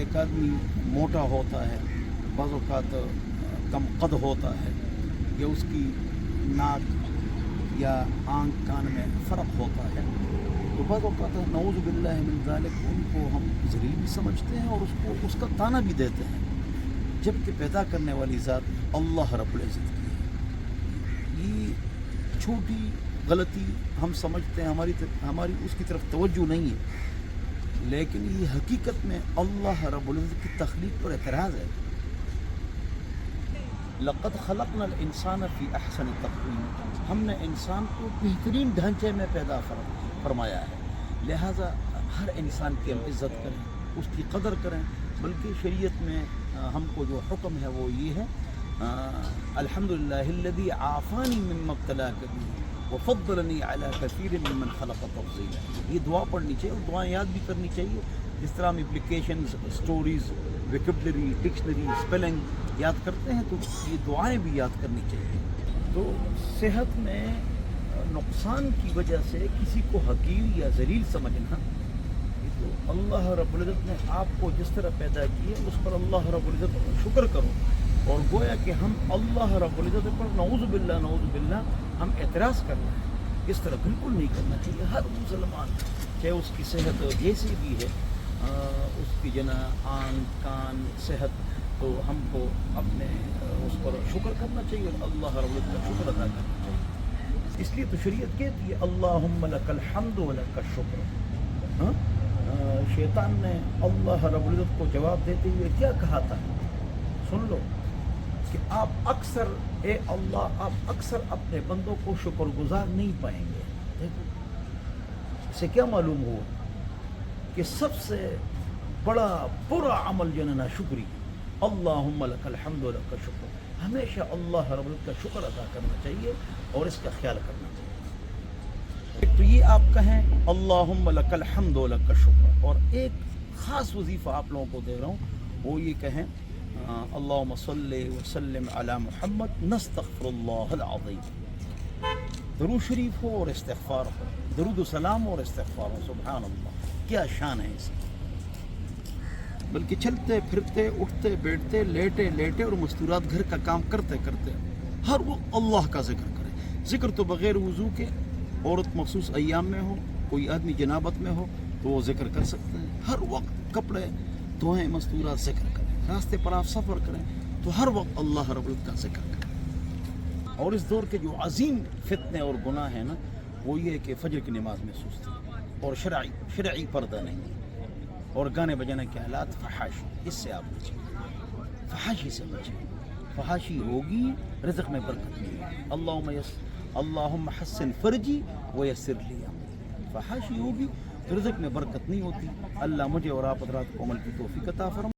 ایک آدمی موٹا ہوتا ہے، بعض اوقات کم قد ہوتا ہے، یا اس کی ناک یا آنکھ کان میں فرق ہوتا ہے، تو بعض اوقات نعوذ باللہ من ذالک ان کو ہم ذلیل بھی سمجھتے ہیں اور اس کا طعنہ بھی دیتے ہیں، جبکہ پیدا کرنے والی ذات اللہ رب العزت کی ہے۔ یہ چھوٹی غلطی ہم سمجھتے ہیں، ہماری اس کی طرف توجہ نہیں ہے، لیکن یہ حقیقت میں اللہ رب العزت کی تخلیق پر اعتراض ہے۔ لقد خلقنا الانسان فی احسن تقویم، ہم نے انسان کو بہترین ڈھانچے میں پیدا فرمایا ہے، لہٰذا ہر انسان کی ہم عزت کریں، اس کی قدر کریں، بلکہ شریعت میں ہم کو جو حکم ہے وہ یہ ہے الحمدللہ الذی عافانی مما ابتلاک بہ وفضلنی علی کثیر ممن خلق تفضیلا، یہ دعا پڑھنی چاہیے اور دعائیں یاد بھی کرنی چاہیے، جس طرح ہم applications, stories, vocabulary, dictionary, spelling یاد کرتے ہیں تو یہ دعائیں بھی یاد کرنی چاہیے۔ تو صحت میں نقصان کی وجہ سے کسی کو حقیر یا ذلیل سمجھنا، یہ تو اللہ رب العزت نے آپ کو جس طرح پیدا کیے اس پر اللہ رب العزت کا شکر کرو، اور گویا کہ ہم اللہ رب العزت پر نعوذ باللہ ہم اعتراض کر رہے ہیں، اس طرح بالکل نہیں کرنا چاہیے۔ ہر مسلمان چاہے اس کی صحت جیسی بھی ہے، اس کی آنکھ کان صحت، تو ہم کو اپنے اس پر شکر کرنا چاہیے اور اللہ رب العزت کا شکر ادا کرنا چاہیے۔ اس لیے تو شریعت کہتی ہے اللہم لک الحمد و لک الشکر۔ شیطان نے اللہ رب العزت کو جواب دیتے ہوئے کیا کہا تھا، سن لو، کہ آپ اکثر اپنے بندوں کو شکر گزار نہیں پائیں گے۔ دیکھو اس سے کیا معلوم ہوا کہ سب سے بڑا برا عمل جو ہے نا شکری، اللہم لک الحمد و لک الشکر، ہمیشہ اللہ رب العزت کا شکر ادا کرنا چاہیے اور اس کا خیال کرنا چاہیے۔ تو یہ آپ کہیں اللہم لک الحمد و لک الشکر، اور ایک خاص وظیفہ آپ لوگوں کو دے رہا ہوں، وہ یہ کہیں اللہم صلی وسلم علی محمد نستغفر اللہ العظیم۔ درود شریف ہو اور استغفار ہو، درود و سلام اور استغفار ہو، سبحان اللہ، کیا شان ہے اس کی۔ بلکہ چلتے پھرتے، اٹھتے بیٹھتے، لیٹے اور مستورات گھر کا کام کرتے ہر وقت اللہ کا ذکر کرے۔ ذکر تو بغیر وضو کے، عورت مخصوص ایام میں ہو، کوئی آدمی جنابت میں ہو تو وہ ذکر کر سکتے ہیں۔ ہر وقت کپڑے دھوئیں، مستورات ذکر کریں، راستے پر آپ سفر کریں تو ہر وقت اللہ رب العزت کا ذکر کریں۔ اور اس دور کے جو عظیم فتنے اور گناہ ہیں نا، وہ یہ ہے کہ فجر کی نماز میں سستی اور شرعی پردہ نہیں ہے، اور گانے بجانے کے آلات، فحاشی، اس سے آپ بچیں، فحاشی سے بچیں۔ فحاشی ہوگی رزق میں برکت نہیں ہے۔ اللہم حسن فرجی ویسر لی امری، فحاشی ہوگی رزق میں برکت نہیں ہوتی۔ اللہ مجھے اور آپ حضرات کو عمل کی توفیق عطا فرمائے۔